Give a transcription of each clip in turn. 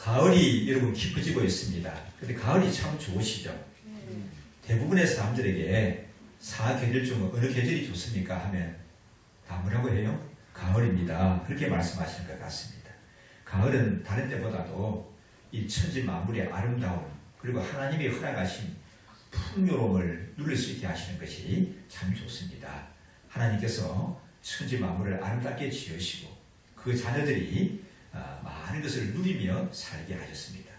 가을이 여러분 깊어지고 있습니다. 근데 가을이 참 좋으시죠? 대부분의 사람들에게 사계절 중 어느 계절이 좋습니까? 하면 다 뭐라고 해요? 가을입니다. 그렇게 말씀하시는 것 같습니다. 가을은 다른 때보다도 이 천지 만물의 아름다움 그리고 하나님이 허락하신 풍요로움을 누릴 수 있게 하시는 것이 참 좋습니다. 하나님께서 천지 만물을 아름답게 지으시고 그 자녀들이 많은 것을 누리며 살게 하셨습니다.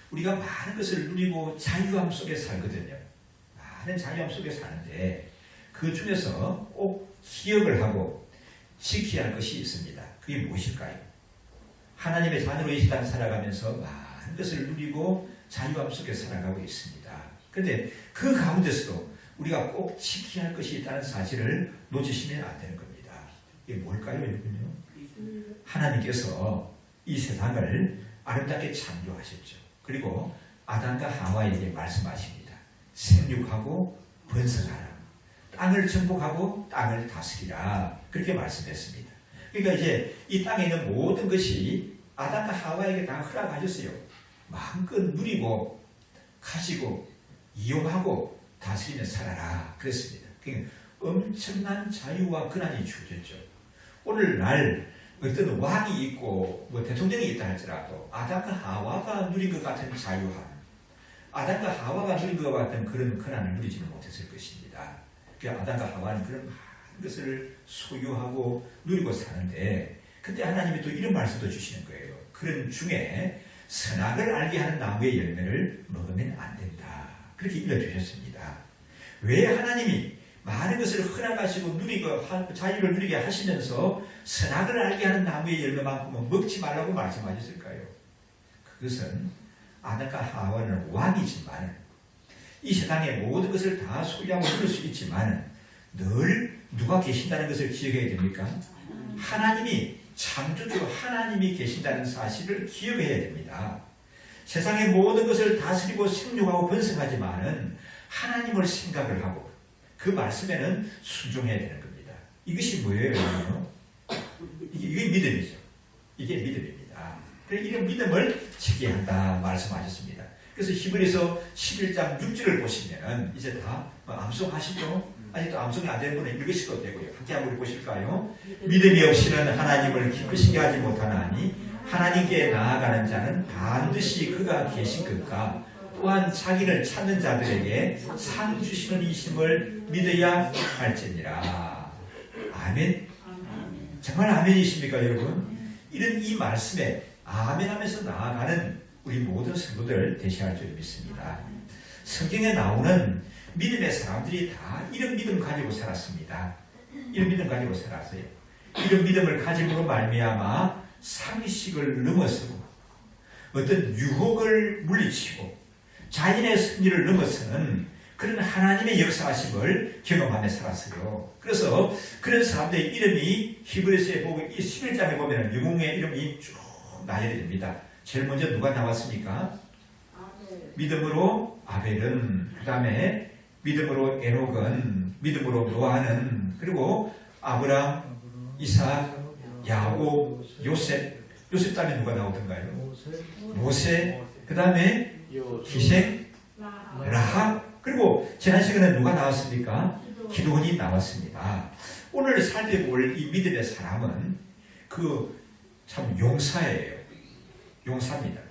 우리가 많은 것을 누리고 자유함 속에 살거든요. 많은 자유함 속에 사는데 그 중에서 꼭 기억을 하고 지켜야 할 것이 있습니다. 그게 무엇일까요? 하나님의 자녀로 이 세상 살아가면서 많은 것을 누리고 자유함 속에 살아가고 있습니다. 그런데 그 가운데서도 우리가 꼭 지켜야 할 것이 있다는 사실을 놓치시면 안 되는 겁니다. 이게 뭘까요, 여러분요? 하나님께서 이 세상을 아름답게 창조하셨죠. 그리고 아담과 하와에게 말씀하십니다. 생육하고 번성하라. 땅을 정복하고 땅을 다스리라. 그렇게 말씀했습니다. 그러니까 이제 이 땅에 있는 모든 것이 아담과 하와에게 다 허락하셨어요. 마음껏 누리고 가지고 이용하고 다스리며 살아라. 그랬습니다. 그러니까 엄청난 자유와 권한이 주어졌죠. 오늘날 어떤 왕이 있고 뭐 대통령이 있다 할지라도 아담과 하와가 누린 것 같은 자유함, 아담과 하와가 누린 것 같은 그런 권한을 누리지는 못했을 것입니다. 아담과 하와는 그런 많은 것을 소유하고 누리고 사는데 그때 하나님이 또 이런 말씀도 주시는 거예요. 그런 중에 선악을 알게 하는 나무의 열매를 먹으면 안 된다. 그렇게 일러주셨습니다. 왜 하나님이 많은 것을 허락하시고 누리고 자유를 누리게 하시면서 선악을 알게 하는 나무의 열매만큼은 먹지 말라고 말씀하셨을까요? 그것은 아담과 하와는 왕이지만 이 세상의 모든 것을 다 소유하고 누릴 수 있지만 늘 누가 계신다는 것을 기억해야 됩니까? 하나님이 창조주 하나님이 계신다는 사실을 기억해야 됩니다. 세상의 모든 것을 다스리고 생육하고 번성하지만은 하나님을 생각을 하고 그 말씀에는 순종해야 되는 겁니다. 이것이 뭐예요? 이게 믿음이죠. 이게 믿음입니다. 그래서 이런 믿음을 지켜야 한다 말씀하셨습니다. 그래서 히브리서 11장 6절을 보시면 이제 다 암송하시죠? 아직도 암송이 안 되는 분은 읽으셔도 되고요. 함께 한번 보실까요? 믿음이 없이는 하나님을 기쁘시게 하지 못하나니 하나님께 나아가는 자는 반드시 그가 계신 것과 또한 자기를 찾는 자들에게 상 주시는 이심을 믿어야 할지니라. 아멘. 정말 아멘이십니까, 여러분? 이런 이 말씀에 아멘하면서 나아가는 우리 모든 성도들 되셔야 할 줄 믿습니다. 성경에 나오는 믿음의 사람들이 다 이런 믿음 가지고 살았습니다. 이런 믿음 가지고 살았어요. 이런 믿음을 가짐으로 말미암아 상식을 넘어서고 어떤 유혹을 물리치고 자신의 승리를 넘어서는 그런 하나님의 역사하심을 경험하며 살았어요. 그래서 그런 사람들의 이름이 히브리서에 보고 이 11장에 보면 영웅의 이름이 쭉 나열됩니다. 제일 먼저 누가 나왔습니까? 믿음으로 아벨은, 그 다음에 믿음으로 에녹은, 믿음으로 노아는, 그리고 아브람, 이삭, 야곱, 요셉. 요셉 다음에 누가 나오던가요? 모세, 그 다음에 기생, 라합, 그리고 지난 시간에 누가 나왔습니까? 기도원이 나왔습니다. 오늘 살펴볼 이 믿음의 사람은 참 용사예요. 용사입니다.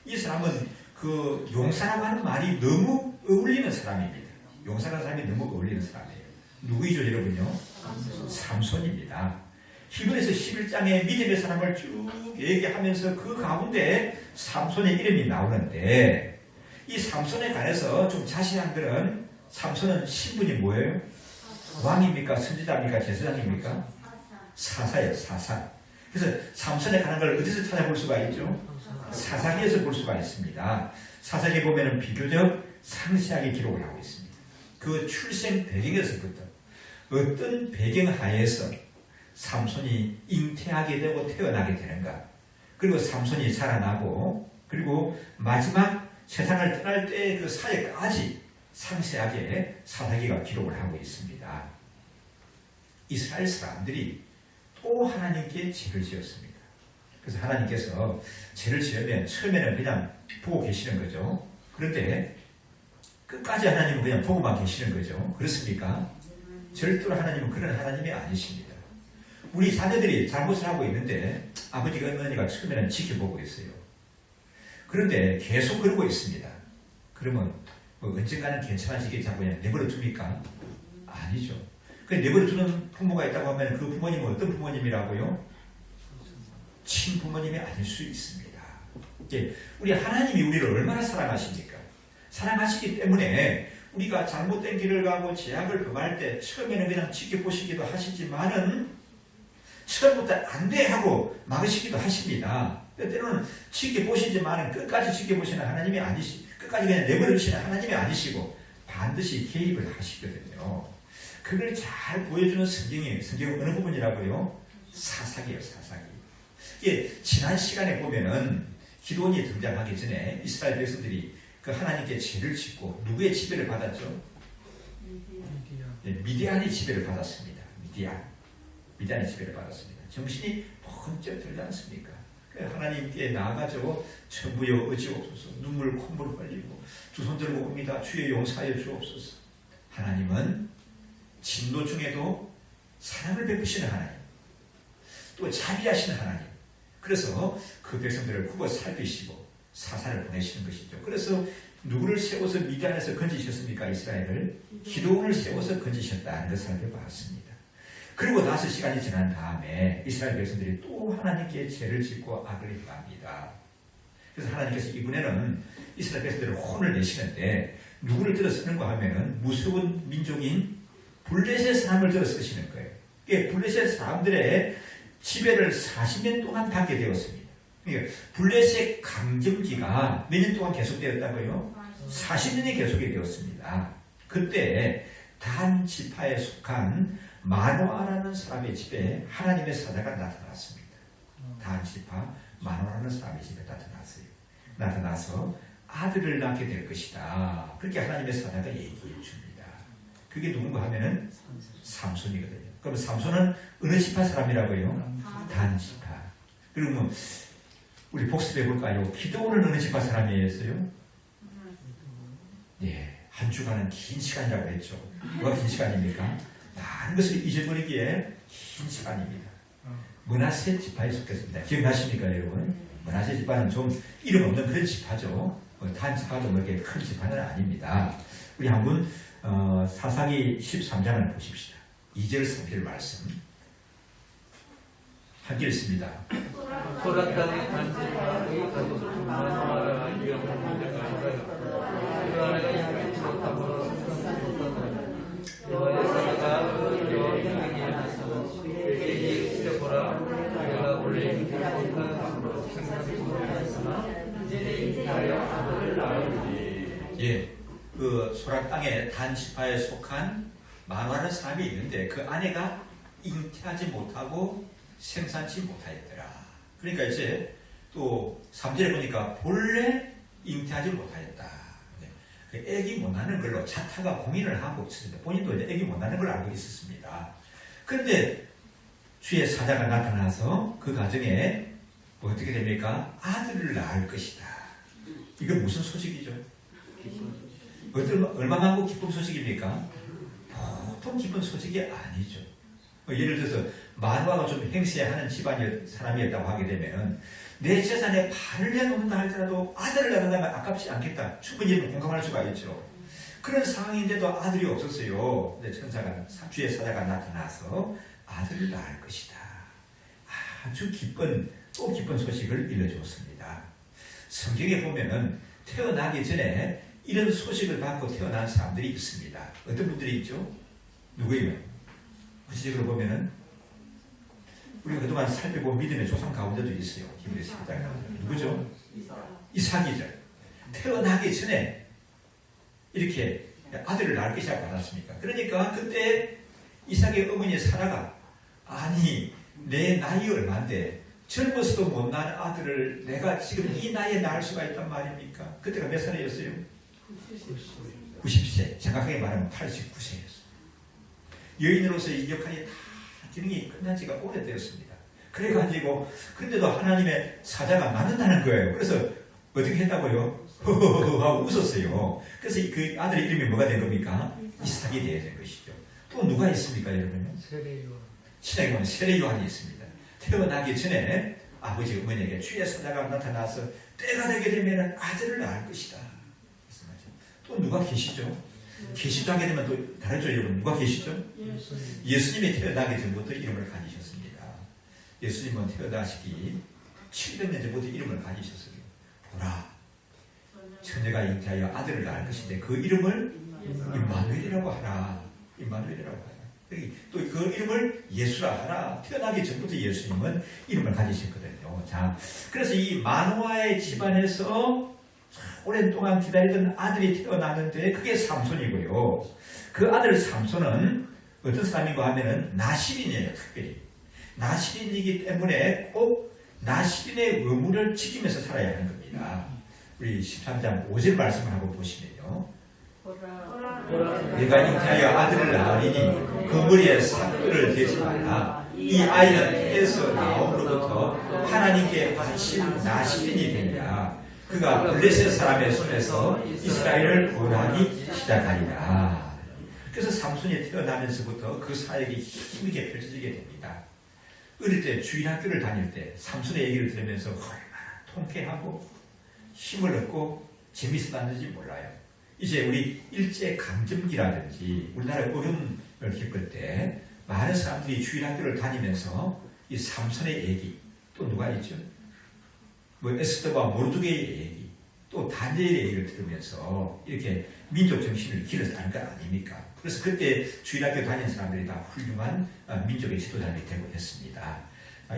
이 사람은 용사라고 하는 말이 너무 어울리는 사람입니다. 용사라는 사람이 너무 어울리는 사람이에요. 누구이죠, 여러분요? 삼손입니다. 히브리서 11장에 믿음의 사람을 쭉 얘기하면서 그 가운데 삼손의 이름이 나오는데 이 삼손에 관해서 좀 자세한 것은 삼손은 신분이 뭐예요? 왕입니까? 선지자입니까? 제사장입니까? 사사예요. 사사. 그래서 삼손에 관한 걸 어디서 찾아볼 수가 있죠? 사사기에서 볼 수가 있습니다. 사사기 보면은 비교적 상세하게 기록을 하고 있습니다. 그 출생 배경에서부터 어떤 배경 하에서 삼손이 잉태하게 되고 태어나게 되는가, 그리고 삼손이 자라나고 그리고 마지막 세상을 떠날 때 그 사이까지 상세하게 사사기가 기록을 하고 있습니다. 이스라엘 사람들이 또 하나님께 죄를 지었습니다. 그래서 하나님께서 죄를 지으면 처음에는 그냥 보고 계시는 거죠. 그런데 끝까지 하나님은 그냥 보고만 계시는 거죠. 그렇습니까? 절대로 하나님은 그런 하나님이 아니십니다. 우리 자녀들이 잘못을 하고 있는데 아버지가 어머니가 처음에는 지켜보고 있어요. 그런데 계속 그러고 있습니다. 그러면 뭐 언젠가는 괜찮아지겠다고 그냥 내버려 둡니까? 아니죠. 그 내버려 두는 부모가 있다고 하면 그 부모님은 어떤 부모님이라고요? 친부모님이 아닐 수 있습니다. 예, 우리 하나님이 우리를 얼마나 사랑하십니까? 사랑하시기 때문에 우리가 잘못된 길을 가고 죄악을 범할 때 처음에는 그냥 지켜보시기도 하시지만은 처음부터 안 돼 하고 막으시기도 하십니다. 때로는 지켜보시지만은 끝까지 지켜보시는 하나님이 끝까지 그냥 내버려두시는 하나님이 아니시고 반드시 개입을 하시거든요. 그걸 잘 보여주는 성경의 어느 부분이라고요? 사사기예요, 사사기. 이게 지난 시간에 보면은 기도원이 등장하기 전에 이스라엘 백성들이 그 하나님께 죄를 짓고 누구의 지배를 받았죠? 미디안의 지배를 받았습니다. 미디안의 지배를 받았습니다. 정신이 번쩍 들지 않습니까? 하나님께 나아가지고 천부여 어찌옵소서, 눈물 콧물 흘리고 두 손 들고 옵니다. 주의 용사여 주옵소서. 하나님은 진노 중에도 사랑을 베푸시는 하나님, 또 자비하시는 하나님. 그래서 그 백성들을 굽어 살피시고 사사를 보내시는 것이죠. 그래서 누구를 세워서 미디안에서 건지셨습니까? 이스라엘을 기도원을 세워서 건지셨다는 것을 살펴봤습니다. 그리고 나서 시간이 지난 다음에 이스라엘 백성들이 또 하나님께 죄를 짓고 악을 행합니다. 그래서 하나님께서 이번에는 이스라엘 백성들을 혼을 내시는데 누구를 들어 쓰는가 하면은 무서운 민족인 블레셋 사람을 들어 쓰시는 거예요. 블레셋 사람들의 지배를 40년 동안 받게 되었습니다. 그러니까 블레셋 강점기가 몇 년 동안 계속되었다고요? 40년이 계속이 되었습니다. 그때 단 지파에 속한 마노아라는 사람의 집에 하나님의 사자가 나타났습니다. 단 지파 마노아라는 사람의 집에 나타나서 아들을 낳게 될 것이다. 그렇게 하나님의 사자가 얘기해 줍니다. 그게 누군가 하면은 삼손이거든요. 그럼 삼손은 어느 지파 사람이라고요? 단 지파. 그리고 뭐 우리 복습해 볼까요? 기도원은 어느 지파 사람이었어요? 예, 한 주간은 긴 시간이라고 했죠. 뭐가 긴 시간입니까? 많은 것을 잊어버리기에 긴 시간입니다. 므낫세 지파에 속했습니다. 기억나십니까, 여러분? 므낫세 지파는 좀 이름 없는 그런 지파죠. 단 지파도 그렇게 큰 지파는 아닙니다. 우리 한번 사사기 13장을 보십시다. 2절 3절 말씀 함께 읽습니다. 소라탄이 단지파의 가족을 마노아라 이영을 문제가 그 아내가 입지 못하고 여호와의 사자가 그 여인에게 나서 그에게 이르보라 내가 원래 인기를 못하는 것으로 생각하지 못하였으나 이제 인기하여 아들을 낳으리니. 예, 그 소라 땅의 단 지파에 속한 마노아라는 사람이 있는데 그 아내가 잉태하지 못하고 생산치 못하였더라. 그러니까 이제 또 3절에 보니까 본래 잉태하지 못하였다. 애기 못 낳는 걸로 자타가 공인을 하고 있었습니다. 본인도 이제 애기 못 낳는 걸 알고 있었습니다. 그런데 주의 사자가 나타나서 그 가정에 뭐 어떻게 됩니까? 아들을 낳을 것이다. 이건 무슨 소식이죠? 얼마만큼 기쁜 소식입니까? 보통 기쁜 소식이 아니죠. 예를 들어서 마누아가 좀 행세하는 집안의 사람이었다고 하게 되면 내 재산에 반을 내놓는다 할지라도 아들을 낳는다면 아깝지 않겠다. 충분히 공감할 수가 있죠. 그런 상황인데도 아들이 없었어요. 근데 천사가 주의 사자가 나타나서 아들을 낳을 것이다. 아주 기쁜 또 기쁜 소식을 일러주었습니다. 성경에 보면은 태어나기 전에 이런 소식을 받고 태어난 사람들이 있습니다. 어떤 분들이 있죠? 누구예요? 구체적으로 보면은 우리가 그동안 살펴본 믿음의 조상 가운데도 있어요. 히브리서 1장 누구죠? 이삭이죠. 태어나기 전에 이렇게 아들을 낳을 것이라고 받았습니까? 그러니까 그때 이삭의 어머니 사라가 아니 내 나이 얼마인데 젊어서도 못 낳은 아들을 내가 지금 이 나이에 낳을 수가 있단 말입니까? 그때가 몇 살이었어요? 90세. 정확하게 말하면 89세였어요. 여인으로서 이 역할이 다 기능이 끝난 지가 오래되었습니다. 그래가지고 그런데도 하나님의 사자가 맞는다는 거예요. 그래서 어떻게 했다고요? 허허허 하고 웃었어요. 그래서 그 아들의 이름이 뭐가 된 겁니까? 이삭이 되어야 된 것이죠. 또 누가 있습니까, 여러분? 세례요. 신약에 보면 세례 요한이 있습니다. 태어나기 전에 아버지 어머니에게 주의 사자가 나타나서 때가 되게 되면 아들을 낳을 것이다. 또 누가 계시죠? 계시도 하게 되면 또 다르죠, 여러분. 누가 계시죠? 예수님이 태어나기 전부터 이름을 가지셨습니다. 예수님은 태어나시기 700년 전부터 이름을 가지셨어요. 보라, 처녀가 잉태하여 아들을 낳을 것인데 그 이름을 임마누엘이라고 하라. 임마누엘이라고 하라. 또 그 이름을 예수라 하라. 태어나기 전부터 예수님은 이름을 가지셨거든요. 자, 그래서 이 마노아의 집안에서 오랜 동안 기다리던 아들이 태어나는데 그게 삼손이고요. 그 아들 삼손은 어떤 사람이고 하면은 나시린이에요. 특별히 나시린이기 때문에 꼭 나시린의 의무를 지키면서 살아야 하는 겁니다. 우리 13장 5절 말씀을 한번 보시면요. 내가 잉태하여 아들을 낳으리니 그 머리에 삭도를 대지 말라. 이 아이는 태에서 나옴으로부터 하나님께 바친 나시린이 되니라. 그가 블레셋 사람의 손에서 이스라엘을 구원하기 시작하리라. 그래서 삼손이 태어나면서부터 그 사역이 힘있게 펼쳐지게 됩니다. 어릴 때 주일학교를 다닐 때 삼손의 얘기를 들으면서 얼마나 통쾌하고 힘을 얻고 재밌었는지 몰라요. 이제 우리 일제강점기라든지 우리나라 어려움을 겪을 때 많은 사람들이 주일학교를 다니면서 이 삼손의 얘기, 또 누가 있죠? 뭐 에스더와 모르드게의 얘기, 또 다니엘의 얘기를 들으면서 이렇게 민족 정신을 길러가는 것 아닙니까? 그래서 그때 주일학교 다니는 사람들이 다 훌륭한 민족의 지도자들이 되고 했습니다.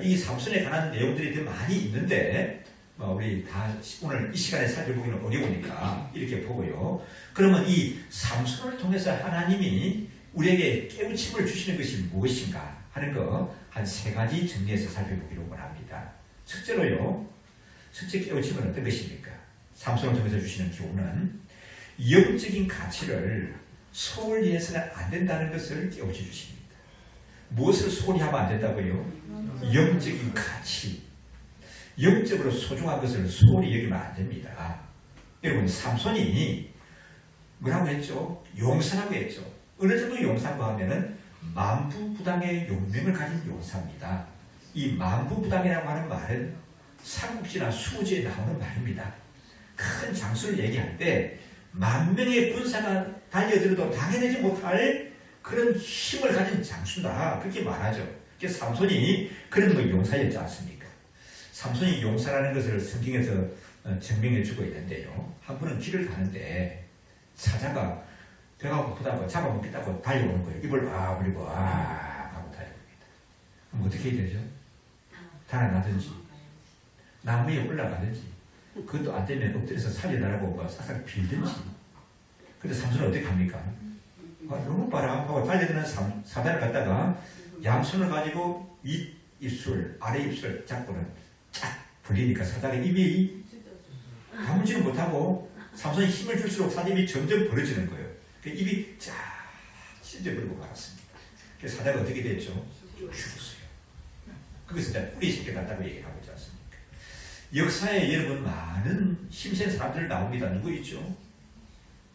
이 삼손에 관한 내용들이 더 많이 있는데 우리 다 오늘 이 시간에 살펴보기는 어려우니까 이렇게 보고요. 그러면 이 삼손을 통해서 하나님이 우리에게 깨우침을 주시는 것이 무엇인가 하는 거 한 3가지 정리해서 살펴보기로 원합니다. 첫째로요. 첫째 깨우침은 어떤 것입니까? 삼손을 통해서 주시는 교훈은 영적인 가치를 소홀히 해서는 안 된다는 것을 깨우쳐 주십니다. 무엇을 소홀히 하면 안 된다고요? 영적인 가치. 영적으로 소중한 것을 소홀히 여기면 안 됩니다. 여러분, 삼손이 뭐라고 했죠? 용사라고 했죠. 어느 정도 용사인가 하면은 만부부당의 용맹을 가진 용사입니다. 이 만부부당이라고 하는 말은 삼국지나 수호지에 나오는 말입니다. 큰 장수를 얘기할 때 10,000명의 군사가 달려들어도 당해내지 못할 그런 힘을 가진 장수다. 그렇게 말하죠. 그래서 삼손이 그런 용사였지 않습니까? 삼손이 용사라는 것을 성경에서 증명해 주고 있는데요. 한 분은 길을 가는데 사자가 배가 고프다고 잡아먹겠다고 달려오는 거예요. 입을 벌리고 하고 달려옵니다. 그럼 어떻게 해야 되죠? 달아나든지 나무에 올라가든지 그것도 안 되면 엎드려서 살려달라고 싹싹 빌든지. 근데 삼손은 어떻게 합니까? 너무 봐라 하고 달려드는 사자를 갖다가 양손을 가지고 윗입술 아래 입술을 잡고는 쫙 벌리니까 사자가 입이 다물지는 못하고 삼손이 힘을 줄수록 사자 입이 점점 벌어지는 거예요. 그 입이 쫙 찢어버리고 말았습니다. 그래서 사자가 어떻게 됐죠? 죽었어요. 거기서 이제 뿌리 씻겨났다고 얘기하고 있지 않습니까? 역사에 여러분 많은 힘센 사람들 나옵니다. 누구 있죠?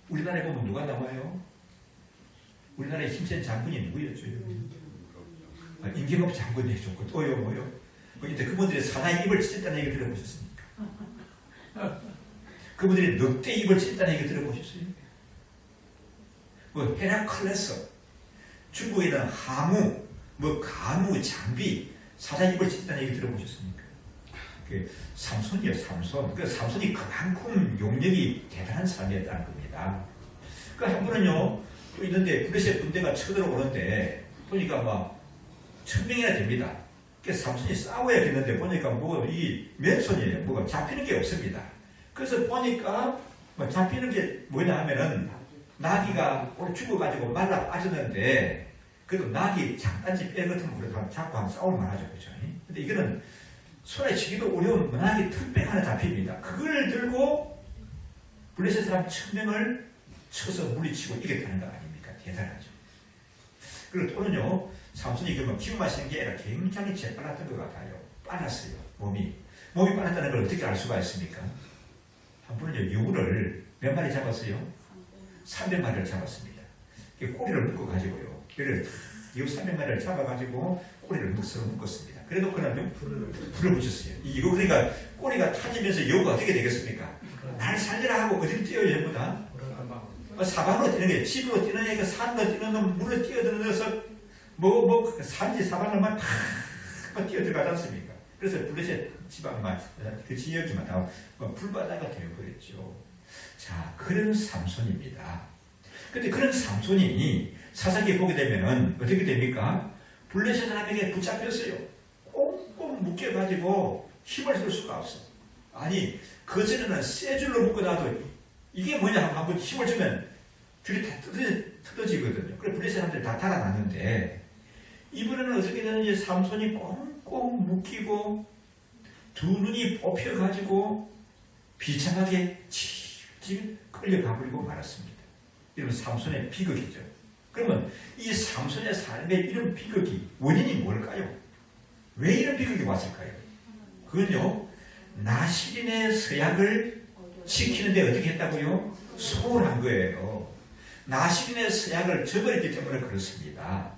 우리나라에 보면 누가 나와요? 우리나라의 힘센 장군이 누구였죠? 임경업 장군이 해줬고 또요 뭐요? 근데 그분들이 사자의 입을 찢었다는 얘기 들어보셨습니까? 그분들이 늑대 입을 찢었다는 얘기 들어보셨어요? 헤라클레스, 중국에 있는 항우, 간우, 장비, 사자 입을 찢었다는 얘기 들어보셨습니까? 삼손이요, 삼손. 삼손이 그만큼 용력이 대단한 사람이었다는 겁니다. 한 분은요, 또 있는데, 블레셋 군대가 쳐들어오는데, 보니까 1,000명이나 됩니다. 그래서 삼손이 싸워야겠는데, 보니까 이 맨손이에요. 뭐가 잡히는 게 없습니다. 그래서 보니까, 잡히는 게 뭐냐 하면은, 나귀가 오늘 죽어가지고 말라 빠졌는데, 그래도 나귀 장단지 뼈 같은 거 잡고 하면 싸울만 하죠. 그죠? 근데 이거는 손에 치기도 어려운 나귀 털백 하나 잡힙니다. 그걸 들고 블레셋 사람 1,000명을 쳐서 물리치고 이겼다는 거 아닙니까? 대단하죠. 그리고 또는요, 삼손이 그러면 기운만 센 게 아니라 굉장히 재빨랐던 것 같아요. 빨랐어요. 몸이 빨랐다는 걸 어떻게 알 수가 있습니까? 한 번은요, 유를 몇 마리 잡았어요? 300마리를 잡았습니다. 꼬리를 묶어가지고요. 이 300마리를 잡아가지고 꼬리를 묶었습니다. 그래도 그날요, 불을 붙였어요. 이거 그러니까 꼬리가 타지면서 여우가 어떻게 되겠습니까? 날 살리라 하고 어디를 뛰어요, 전부 다? 사방으로 뛰는 게, 집으로 뛰는 애가 산으로 뛰는 놈, 물로 뛰어들어서 산지 사방을만 팍 뛰어들어가지 않습니까? 그래서 블레셋 지방만, 그 지역만 다 불바다가 되어버렸죠. 자, 그런 삼손입니다. 근데 그런 삼손이 사사기에 보게 되면은 어떻게 됩니까? 블레셋 사람에게 붙잡혔어요. 꽁꽁 묶여가지고 힘을 쓸 수가 없어. 아니, 그전에는 쇠 줄로 묶어놔도 이게 뭐냐 하면 한번 힘을 주면 줄이 다 뜯어지거든요. 그래 블레셋 사람들이 다 달아났는데 이번에는 어떻게 되는지 삼손이 꽁꽁 묶이고 두 눈이 뽑혀가지고 비참하게 질질 끌려가버리고 말았습니다. 이러면 삼손의 비극이죠. 그러면 이 삼손의 삶에 이런 비극이 원인이 뭘까요? 왜 이런 비극이 왔을까요? 그건요, 나시린의 서약을 지키는데 어떻게 했다고요? 소홀한 거예요. 나시린의 서약을 저버렸기 때문에 그렇습니다.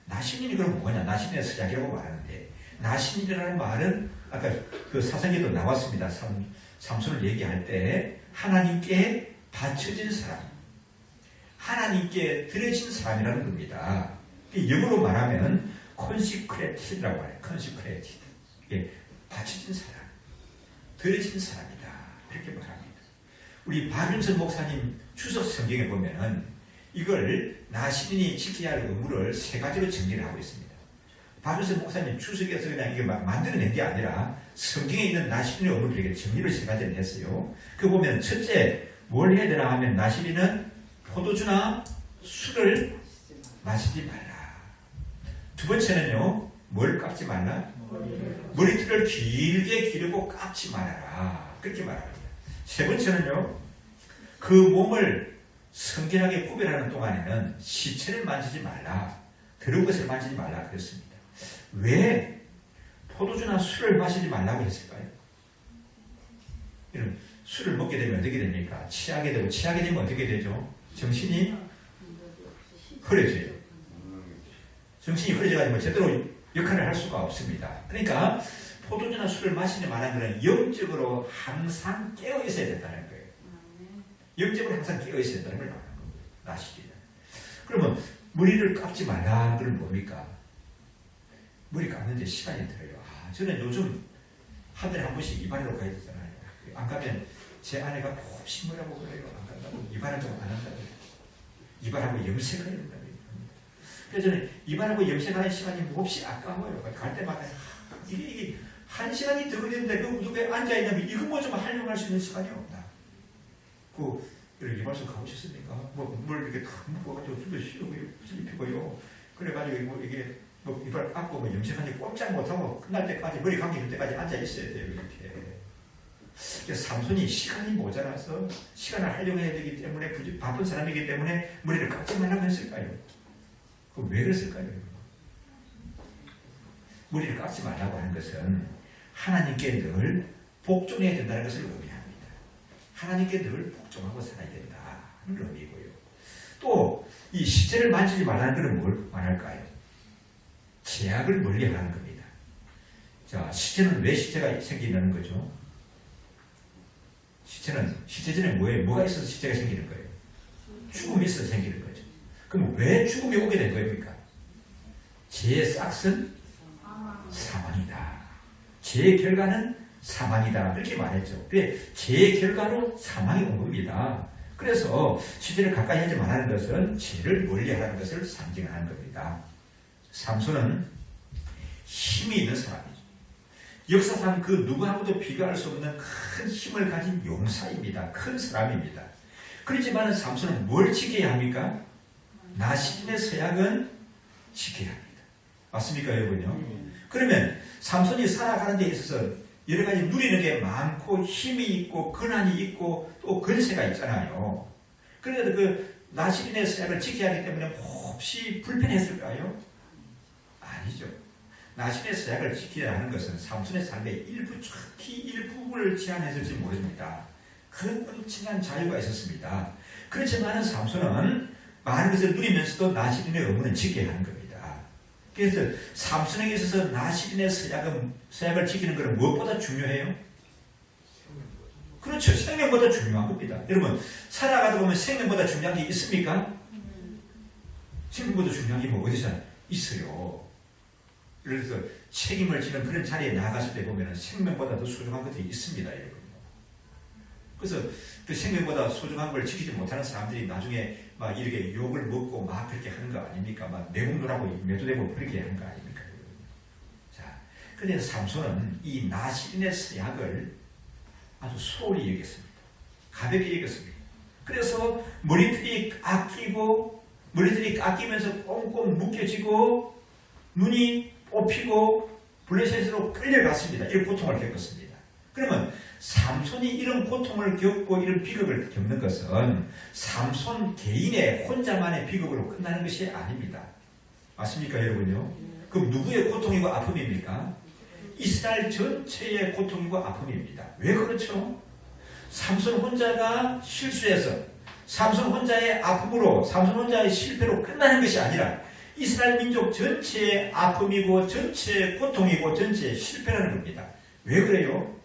나시린이 그럼 뭐냐? 나시린의 서약이라고 말하는데, 나시린이라는 말은 아까 그 사사기에도 나왔습니다. 삼손을 얘기할 때 하나님께 바쳐진 사람, 하나님께 드려진 사람이라는 겁니다. 영어로 말하면 consecrated라고 해요. consecrated. 바쳐진 사람, 드려진 사람이다. 이렇게 말합니다. 우리 박윤선 목사님 추석 성경에 보면은 이걸 나시린이 지켜야 할 의무를 세 가지로 정리를 하고 있습니다. 박윤선 목사님 추석에서 그냥 이게 만들어낸 게 아니라 성경에 있는 나시린의 의무를 이렇게 정리를 세 가지를 했어요. 그 보면 첫째 뭘 해야 되나 하면 나시린은 포도주나 술을 마시지 말라. 두 번째는요, 뭘 깎지 말라? 머리털을 길게 기르고 깎지 말아라. 그렇게 말합니다. 세 번째는요, 그 몸을 성결하게 구별하는 동안에는 시체를 만지지 말라. 더러운 것을 만지지 말라 그랬습니다. 왜 포도주나 술을 마시지 말라고 했을까요? 이런 술을 먹게 되면 어떻게 됩니까? 취하게 되고, 취하게 되면 어떻게 되죠? 정신이 흐려져요. 정신이 흐려져가지고 제대로 역할을 할 수가 없습니다. 그러니까 포도주나 술을 마시지 말라는 것은 영적으로 항상 깨어 있어야 된다는 거예요. 영적으로 항상 깨어 있어야 된다는 걸 말하는 겁니다. 나시기는. 그러면 머리를 깎지 말라는 건 뭡니까? 머리 깎는데 시간이 들어요. 저는 요즘 한 달에 한 번씩 이발하러 가야 되잖아요. 안 가면 제 아내가 몹시 뭐라고 그래요. 안 간다고. 이발을 좀 안 한다고. 이발하고 염색해야 된다고. 그래서 저는 이발하고 염색하는 시간이 몹시 아까워요. 갈 때마다 이게 한 시간이 더 걸리는데 그 누구에 앉아있냐면 이거 뭐 좀 활용할 수 있는 시간이 없나. 이발소 가보셨습니까? 뭘 이렇게 탁 묶어가지고 줄을 씌우고요. 입히고요. 그래가지고 이게 이발 깎고 염색하니 꼼짝 못하고 끝날 때까지 머리 감기 때까지 앉아 있어야 돼요. 이렇게. 그래서 삼손이 시간이 모자라서 시간을 활용해야 되기 때문에 바쁜 사람이기 때문에 머리를 깎지 말라고 했을까요? 그럼 왜 그랬을까요? 머리를 깎지 말라고 하는 것은 하나님께 늘 복종해야 된다는 것을 의미합니다. 하나님께 늘 복종하고 살아야 된다는 의미고요. 또 이 시체를 만지지 말라는 것은 뭘 말할까요? 죄악을 멀리하는 겁니다. 자, 시체는 왜 시체가 생기는 거죠? 시체 전에 뭐가 있어서 시체가 생기는 거예요? 죽음이 있어서 생기는 거죠. 그럼 왜 죽음이 오게 된 겁니까? 죄의 싹은 사망이다. 죄의 결과는 사망이다. 그렇게 말했죠. 죄의 결과로 사망이 온 겁니다. 그래서 시체를 가까이 하지 말라는 것은 죄를 멀리하라는 것을 상징하는 겁니다. 삼손은 힘이 있는 사람이죠. 역사상 그 누구하고도 비교할 수 없는 큰 힘을 가진 용사입니다. 큰 사람입니다. 그렇지만 삼손은 뭘 지켜야 합니까? 나시린의 서약은 지켜야 합니다. 맞습니까, 여러분요? 그러면 삼손이 살아가는 데 있어서 여러 가지 누리는 게 많고 힘이 있고 권한이 있고 또 권세가 있잖아요. 그래서 그 나시린의 서약을 지켜야 하기 때문에 혹시 불편했을까요? 아니죠. 나신의 서약을 지켜야 하는 것은 삼손의 삶의 특히 일부를 제한했을지 모릅니다. 그런 엄청난 자유가 있었습니다. 그렇지만 삼손은 많은 것을 누리면서도 나시린의 의무는 지켜야 하는 겁니다. 그래서 삼손에게 있어서 나시린의 서약을 지키는 것은 무엇보다 중요해요? 그렇죠. 생명보다 중요한 겁니다. 여러분, 살아가다 보면 생명보다 중요한 게 있습니까? 생명보다 중요한 게 뭐 어디서 있어요. 그래서 책임을 지는 그런 자리에 나갔을 때 보면 생명보다 더 소중한 것들이 있습니다. 여러분. 그래서 그 생명보다 소중한 걸 지키지 못하는 사람들이 나중에 막 이렇게 욕을 먹고 막 그렇게 하는 거 아닙니까? 막 매국노라고 매도되고 그렇게 하는 거 아닙니까? 자, 그래서 삼손은 이 나시린의 서약을 아주 소홀히 여겼습니다. 가볍게 여겼습니다. 그래서 머리털이 깎이면서 꽁꽁 묶여지고 눈이 뽑히고 블레셋으로 끌려갔습니다. 이런 고통을 겪었습니다. 그러면 삼손이 이런 고통을 겪고 이런 비극을 겪는 것은 삼손 개인의 혼자만의 비극으로 끝나는 것이 아닙니다. 맞습니까, 여러분요? 그럼 누구의 고통이고 아픔입니까? 이스라엘 전체의 고통이고 아픔입니다. 왜 그렇죠? 삼손 혼자가 실수해서 삼손 혼자의 아픔으로 삼손 혼자의 실패로 끝나는 것이 아니라 이스라엘 민족 전체의 아픔이고 전체의 고통이고 전체의 실패라는 겁니다. 왜 그래요?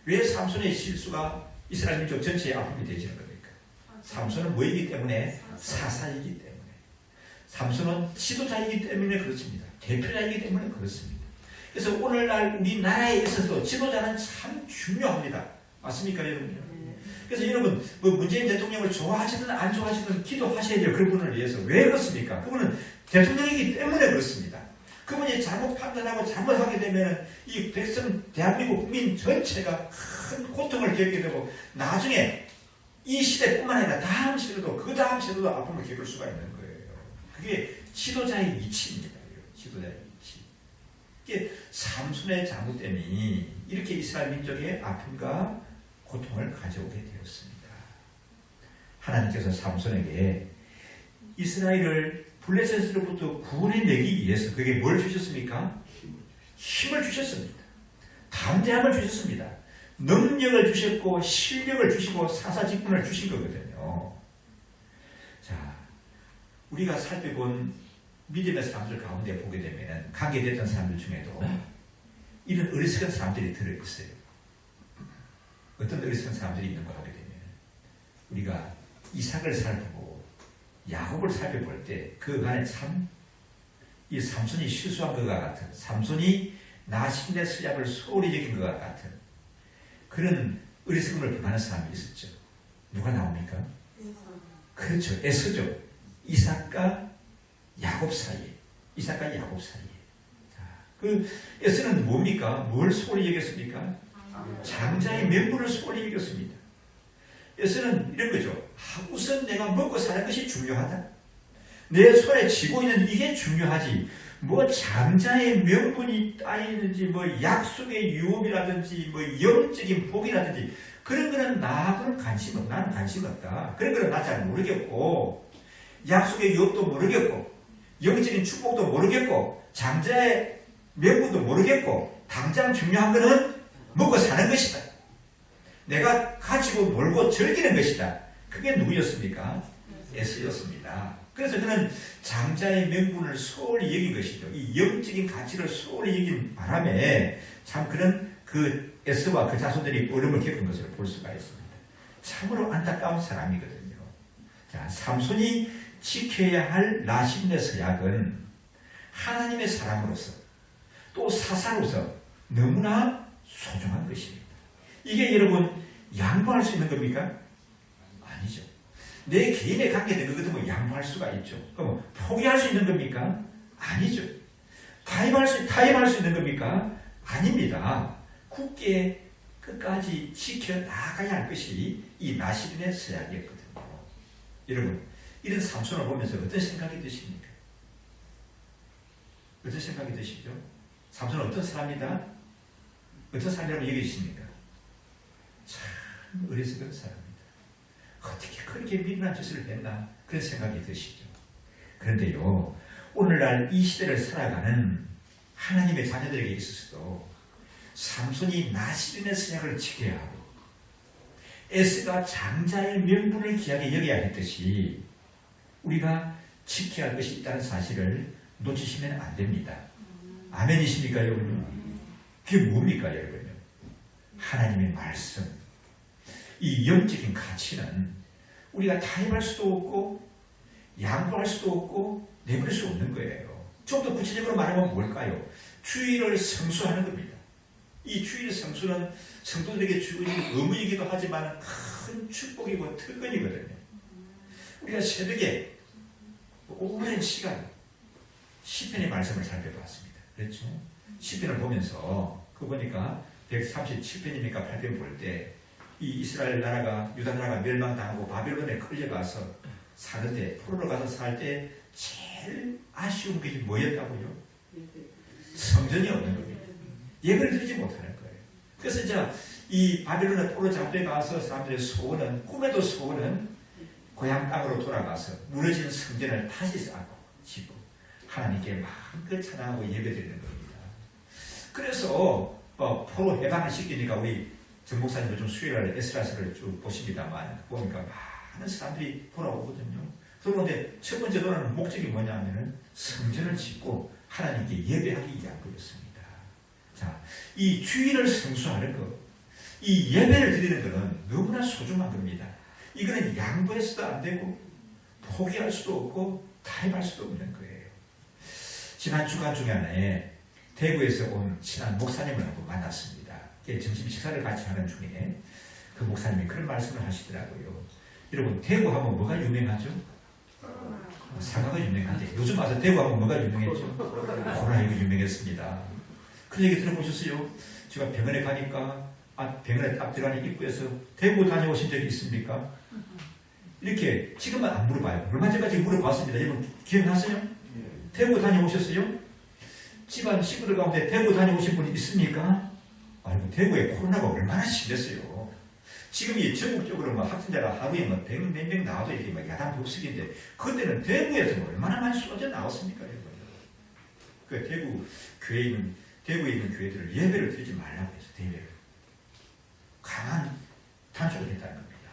왜 삼손의 실수가 이스라엘 민족 전체의 아픔이 되지는 겁니까? 삼손은 뭐이기 때문에? 사사이기 때문에. 삼손은 지도자이기 때문에 그렇습니다. 대표자이기 때문에 그렇습니다. 그래서 오늘날 우리나라에 있어서 지도자는 참 중요합니다. 맞습니까, 여러분요? 그래서 여러분, 문재인 대통령을 좋아하시든 안 좋아하시든 기도하셔야 돼요. 그분을 위해서. 왜 그렇습니까? 그분은 대통령이기 때문에 그렇습니다. 그분이 잘못 판단하고 잘못하게 되면 이 백성, 대한민국 국민 전체가 큰 고통을 겪게 되고 나중에 이 시대뿐만 아니라 다음 시대도 그 다음 시대도 아픔을 겪을 수가 있는 거예요. 그게 지도자의 이치입니다. 지도자의 이치. 이게 삼손의 잘못 때문에 이렇게 이스라엘 민족의 아픔과 고통을 가져오게 되었습니다. 하나님께서 삼손에게 이스라엘을 블레셋으로부터 구원해내기 위해서 그게 뭘 주셨습니까? 힘을 주셨습니다. 담대함을 주셨습니다. 능력을 주셨고 실력을 주시고 사사직분을 주신 거거든요. 자, 우리가 살펴본 믿음의 사람들 가운데 보게 되면 관계됐던 사람들 중에도 이런 어리석은 사람들이 들어있어요. 어떤 어리석은 사람들이 있는 거 보게 되면 우리가 이삭을 살펴보고 야곱을 살펴볼 때 그 안에 참 이 삼손이 실수한 것과 같은 삼손이 나신의 서약을 소홀히 여긴 것과 같은 그런 어리석음을 범하는 사람이 있었죠. 누가 나옵니까? 그렇죠. 에서죠. 이삭과 야곱 사이에. 이삭과 야곱 사이에. 자, 그 에서는 뭡니까? 뭘 소홀히 여겼습니까? 장자의 명분을 소홀히 여겼습니다. 에서는 이런 거죠. 우선 내가 먹고 사는 것이 중요하다. 내 손에 쥐고 있는 이게 중요하지. 뭐 장자의 명분이 따이는지 뭐 약속의 유업이라든지 뭐 영적인 복이라든지 그런 거는 나는 관심 없다. 그런 거는 나 잘 모르겠고 약속의 유업도 모르겠고 영적인 축복도 모르겠고 장자의 명분도 모르겠고 당장 중요한 거는 먹고 사는 것이다. 내가 가지고 놀고 즐기는 것이다. 그게 누구였습니까? 에서였습니다. 그래서 그는 장자의 명분을 소홀히 여긴 것이죠. 이 영적인 가치를 소홀히 여긴 바람에 참 그런 그 에서와 그 자손들이 어려움을 겪은 것을 볼 수가 있습니다. 참으로 안타까운 사람이거든요. 자, 삼손이 지켜야 할 나신의 서약은 하나님의 사람으로서 또 사사로서 너무나 소중한 것입니다. 이게 여러분 양보할 수 있는 겁니까? 아니죠. 내 개인의 관계된 것 같으면 양보할 수가 있죠. 그럼 포기할 수 있는 겁니까? 아니죠. 타협할 수 있는 겁니까? 아닙니다. 굳게 끝까지 지켜나가야 할 것이 이 나시린의 서약이었거든요. 여러분, 이런 삼손을 보면서 어떤 생각이 드십니까? 어떤 생각이 드시죠? 삼손은 어떤 사람이다? 어떤 사람이라고 얘기하십니까? 참 어리석은 사람입니다. 어떻게 그렇게 미련한 짓을 했나 그런 생각이 드시죠. 그런데요, 오늘날 이 시대를 살아가는 하나님의 자녀들에게 있어서도 삼손이 나시린의 선약을 지켜야 하고 에스가 장자의 명분을 귀하게 여겨야 했듯이 우리가 지켜야 할 것이 있다는 사실을 놓치시면 안 됩니다. 아멘이십니까 여러분? 그게 뭡니까 여러분? 하나님의 말씀. 이 영적인 가치는 우리가 타협할 수도 없고 양보할 수도 없고 내버릴 수 없는 거예요. 좀 더 구체적으로 말하면 뭘까요? 주의를 성수하는 겁니다. 이 주의의 성수는 성도들에게 주어진 의무이기도 하지만 큰 축복이고 특권이거든요. 우리가 새벽에 오랜 시간 시편의 말씀을 살펴봤습니다. 그렇죠? 시편을 보면서 그거 보니까 137편이니까 8편 볼 때 이 이스라엘 나라가 유다 나라가 멸망당하고 바벨론에 끌려가서 사는데 포로로 가서 살 때 제일 아쉬운 것이 뭐였다고요? 성전이 없는 겁니다. 예배를 드리지 못하는 거예요. 그래서 이제 이 바벨론의 포로 잡혀 가서 사람들의 소원은 꿈에도 소원은 고향 땅으로 돌아가서 무너진 성전을 다시 쌓고 짓고 하나님께 마음껏 찬양하고 예배드리는 겁니다. 그래서 포로 해방을 시키니까 우리 정 목사님도 좀 수요일날 에스라서를 쭉 보십니다만 보니까 많은 사람들이 돌아오거든요. 그런데 첫 번째 돌아오는 목적이 뭐냐면은 성전을 짓고 하나님께 예배하기 위한 거였습니다. 자, 이 주의를 성수하는 것, 이 예배를 드리는 것은 너무나 소중한 겁니다. 이거는 양보해서도 안 되고 포기할 수도 없고 타협할 수도 없는 거예요. 지난 주간 중간에 대구에서 온 친한 목사님을 한번 만났습니다. 점심 식사를 같이 하는 중에 그 목사님이 그런 말씀을 하시더라고요. 여러분 대구 하면 뭐가 유명하죠? 사과가 유명한데 요즘 와서 대구 하면 뭐가 유명했죠? 코로나19가 유명했습니다. 그 얘기 들어보셨어요? 제가 병원에 가니까 병원에 딱 들어가는 입구에서 대구 다녀오신 적이 있습니까? 이렇게 지금은 안 물어봐요. 얼마 전까지 물어봤습니다. 여러분 기억나세요? 대구 다녀오셨어요? 집안 식구들 가운데 대구 다녀오신 분이 있습니까? 아이고, 대구에 코로나가 얼마나 심했어요. 지금 이 전국적으로 막 확진자가 하루에 뭐 100 몇 명 나와도 이렇게 막 야단 법석인데 그때는 대구에서 얼마나 많이 쏟아져 나왔습니까? 그 대구에 있는 교회들을 예배를 드리지 말라고 해서 대회를 강한 단속을 했다는 겁니다.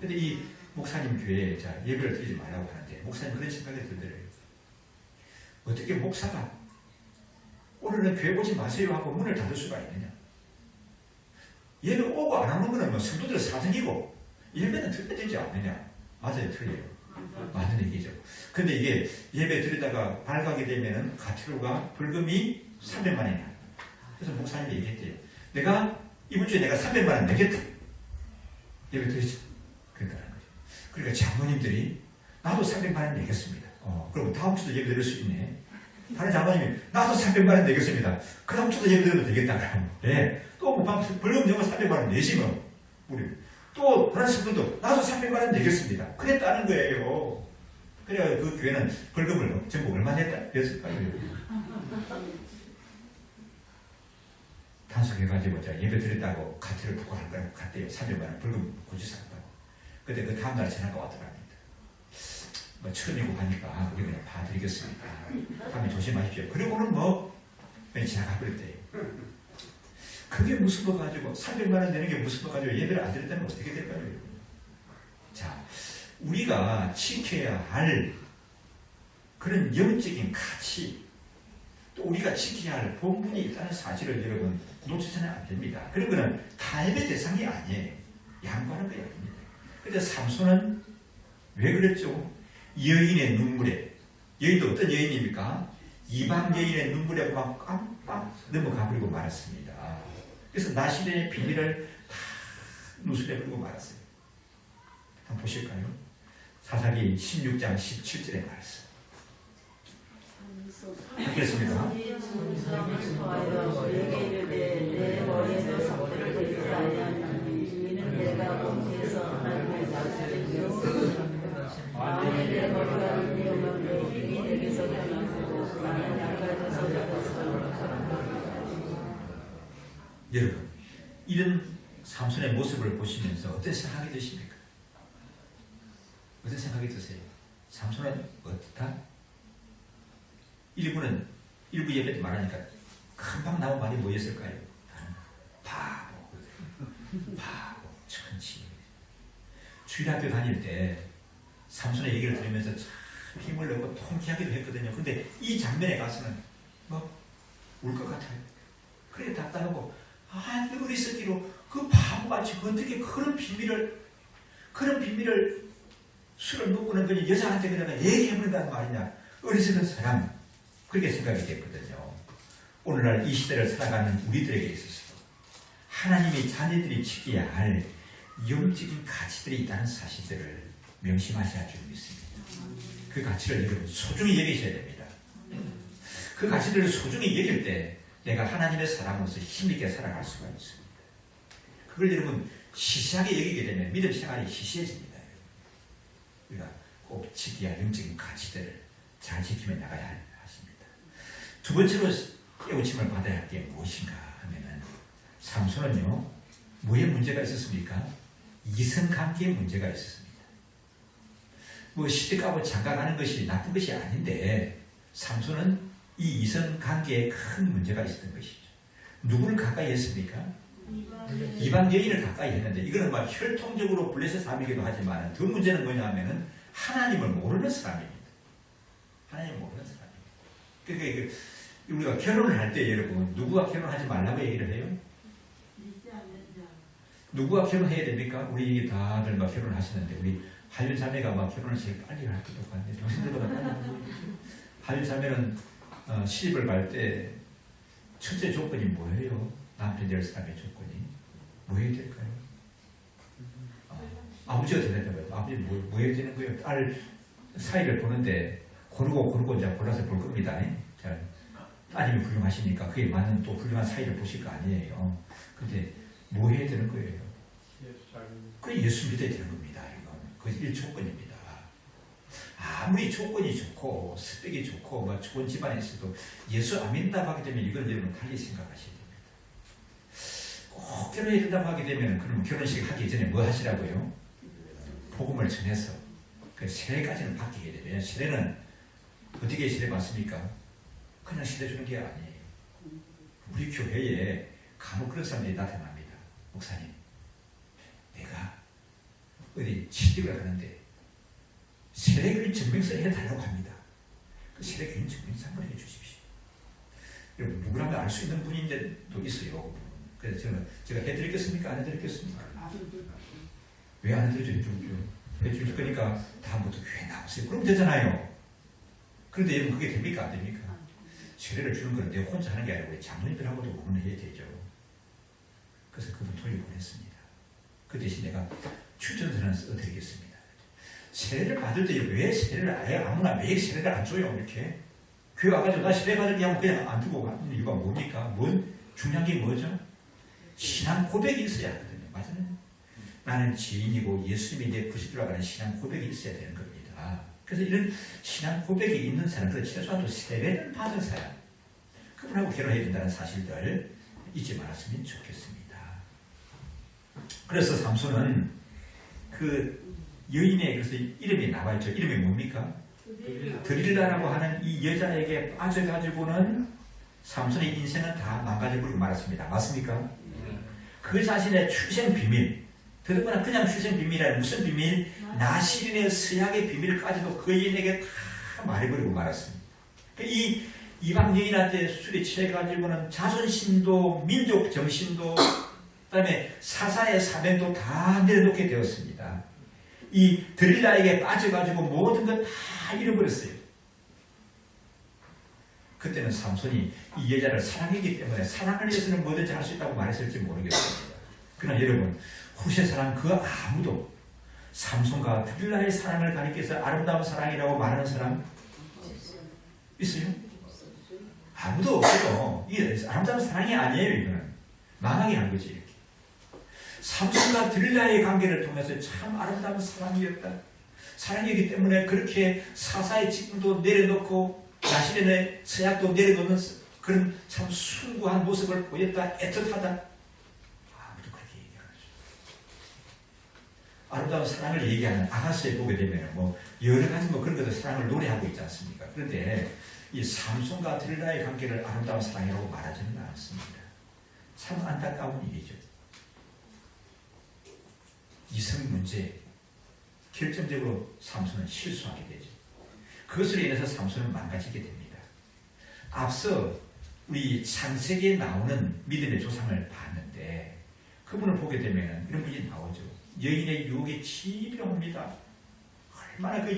근데 이 목사님 교회에 예배를 드리지 말라고 하는데 목사님 그런 생각이 들더래요. 어떻게 목사가 오늘은 교회 보지 마세요 하고 문을 닫을 수가 있느냐? 예배 오고 안 오는 거는 뭐 성도들 사정이고 예배는 틀려지지 않느냐? 맞아요, 틀려요. 맞는 얘기죠. 근데 이게 예배 드리다가 발각이 되면은 가출과 벌금이 300만 원이야. 그래서 목사님이 얘기했대요. 이번 주에 내가 300만 원 내겠다. 예배 드리죠. 그러니까 장로님들이 나도 300만 원 내겠습니다. 그럼 다음 주도 예배 드릴 수 있네. 다른 장로님이 나도 300만 원 내겠습니다. 그 다음 주도 예배 드리면 되겠다. 네. 또 벌금 정말 300만 원 내시면 우리 또 다른 분도 나도 300만 원 내겠습니다. 그랬다는 거예요. 그래야 그 교회는 벌금을 전부 얼마 냈을까요? 단속해가지고 예배 드렸다고 가티를 부과할 거라고 갔대요. 300만 원 벌금 고지사한다고. 근데 그 다음날 전화가 왔더랍니다. 처음이고 하니까 우리 그냥 봐드리겠습니다. 다음에 조심하십시오. 그리고는 그냥 지나가 버렸대요. 그게 무서워가지고 300만 원 내는 게 무서워가지고 예배를 안 드렸다면 어떻게 될까요? 자, 우리가 지켜야 할 그런 영적인 가치 또 우리가 지켜야 할 본분이 있다는 사실을 여러분 놓치서는 안 됩니다. 그런 거는 타협의 대상이 아니에요. 양보하는 거예요. 그런데 삼손은 왜 그랬죠? 여인의 눈물에, 여인도 어떤 여인입니까? 이방 여인의 눈물에 막 깜빡 넘어가 버리고 말았습니다. 그래서 나시린의 비밀을 다 누수해 버리고 말았어요. 한번 보실까요? 사사기 16장 17절의 말씀. 읽겠습니다. 여러분, 이런 삼손의 모습을 보시면서 어떤 생각이 드십니까? 어떤 생각이 드세요? 삼손은 어떻다? 일부 예배 때 말하니까 금방 나온 말이 뭐였을까요? 바보, 천치. 주일학교 다닐 때 삼손의 얘기를 들으면서 참 힘을 내고 통쾌하기도 했거든요. 근데 이 장면에 가서는 울 것 같아요. 그래 답답하고 어리석기로 그 바보같이 어떻게 그런 비밀을 술을 먹고는 그냥 여자한테 그냥 얘기해버린다는 말이냐. 어리석은 사람. 그렇게 생각이 됐거든요. 오늘날 이 시대를 살아가는 우리들에게 있어서 하나님이 자녀들이 지켜야 할 영적인 가치들이 있다는 사실들을 명심하셔야 할 줄 믿습니다. 그 가치를 여러분 소중히 여기셔야 됩니다. 그 가치들을 소중히 여길 때 내가 하나님의 사람으로서 힘있게 살아갈 수가 있습니다. 그걸 여러분 시시하게 여기게 되면 믿음 생활이 시시해집니다. 우리가 꼭 지켜야 할 영적인 가치들을 잘 지키며 나가야 합니다. 두 번째로 깨우침을 받아야 할 게 무엇인가 하면은 삼손은요 뭐에 문제가 있었습니까? 이성관계에 문제가 있었습니다. 시댁하고 장가가는 것이 나쁜 것이 아닌데 삼손은 이 이성관계에 큰 문제가 있었던 것이죠. 누구를 가까이 했습니까? 이방 여인을 가까이 했는데 이거는 혈통적으로 블레셋 사람이기도 하지만 더 문제는 뭐냐 하면은 하나님을 모르는 사람입니다. 하나님을 모르는 사람입니다. 그러니까 우리가 결혼을 할 때 여러분 누구와 결혼하지 말라고 얘기를 해요? 누구와 결혼해야 됩니까? 우리 다들 결혼을 하시는데 우리 한윤 자매가 결혼을 제일 빨리 할 것도 같네. 당신들보다 빨리. 한윤 자매는 시집을 갈 때 첫째 조건이 뭐예요? 남편 될 사람의 조건이 뭐 해야 될까요? 아버지가 되는 거예요. 아버지 뭐 해야 되는 거예요? 딸 사이를 보는데 고르고 이제 골라서 볼 겁니다. 따님이 훌륭하시니까 그에 맞는 또 훌륭한 사이를 보실 거 아니에요. 근데 뭐 해야 되는 거예요? 그래 예수 믿어야 되는 겁니다. 이건 그것이 1조건입니다. 아무리 조건이 좋고 스펙이 좋고 좋은 집안에 있어도 예수 안 믿는다고 하게 되면 이건 여러분 달리 생각하셔야 됩니다. 꼭 결혼해야 된다고 하게 되면 그럼 결혼식 하기 전에 뭐 하시라고요? 복음을 전해서 그 세례까지는 바뀌게 되면 세례는 어떻게 세례 받습니까? 그냥 세례 주는 게 아니에요. 우리 교회에 간혹 그런 사람들이 나타납니다. 목사님, 내가 어디 취직을 하는데 세례교인 증명서 해달라고 합니다. 그 세례교인 증명서 한번 해주십시오. 여러분 누구라면 알 수 있는 분인데도 있어요. 그래서 제가 해드리겠습니까? 안 해드리겠습니까? 왜 안 해드리죠? 해줄 거니까 다음부터 교회 나오세요. 그럼 되잖아요. 그런데 여러분 그게 됩니까? 안 됩니까? 세례를 주는 건 내가 혼자 하는 게 아니고 장로님들하고도 의논해야 되죠. 그래서 그분 돌려보냈습니다. 그 대신 내가 추천서는 써드리겠습니다. 세례를 받을 때 왜 세례를 아예 아무나 매일 세례를 안 줘요? 이렇게 교회 와가지고 나 세례 받을게 하고 그냥 안 두고 가는 이유가 뭡니까? 중요한 게 뭐죠? 신앙 고백이 있어야 하거든요. 맞아요? 나는 지인이고 예수님이 내 구주라고 하는 신앙 고백이 있어야 되는 겁니다. 그래서 이런 신앙 고백이 있는 사람들, 최소한 세례를 받은 사람, 그분하고 결혼해야 된다는 사실들 잊지 말았으면 좋겠습니다. 그래서 삼손은 그 여인의 그래서 이름이 나와 있죠. 이름이 뭡니까? 드릴라라고 하는 이 여자에게 빠져가지고는 삼손의 인생은 다 망가져버리고 말았습니다. 맞습니까? 그 자신의 출생 비밀, 더더구나 그냥 출생 비밀이 아니라 무슨 비밀? 나시린의 서약의 비밀까지도 그 여인에게 다 말해버리고 말았습니다. 이 이방 여인한테 술에 취해가지고는 자존심도 민족 정신도 그다음에 사사의 사명도 다 내려놓게 되었습니다. 이 드릴라에게 빠져가지고 모든 것 다 잃어버렸어요. 그때는 삼손이 이 여자를 사랑했기 때문에 사랑을 위해서는 뭐든지 할 수 있다고 말했을지 모르겠습니다. 그러나 여러분 후세 사람 그 아무도 삼손과 드릴라의 사랑을 가리켜서 아름다운 사랑이라고 말하는 사람 있어요? 아무도 없어요. 이게 아름다운 사랑이 아니에요. 이거는 망하게 한 거지. 이렇게 삼손과 드릴라의 관계를 통해서 참 아름다운 사랑이었다. 사랑이기 때문에 그렇게 사사의 직분도 내려놓고 나시린의 서약도 내려놓는 그런 참 숭고한 모습을 보였다. 애틋하다. 아무도 그렇게 얘기하죠. 아름다운 사랑을 얘기하는 아가스에 보게 되면 뭐 여러 가지 뭐 그런 것들 사랑을 노래하고 있지 않습니까? 그런데 이 삼손과 들라의 관계를 아름다운 사랑이라고 말하지는 않습니다. 참 안타까운 일이죠. 이성 문제 결정적으로 삼손은 실수하게 되죠. 그것으로 인해서 삼손은 망가지게 됩니다. 앞서 우리 창세기에 나오는 믿음의 조상을 봤는데 그분을 보게 되면 이런 분이 나오죠. 여인의 유혹에 치병합니다. 얼마나 그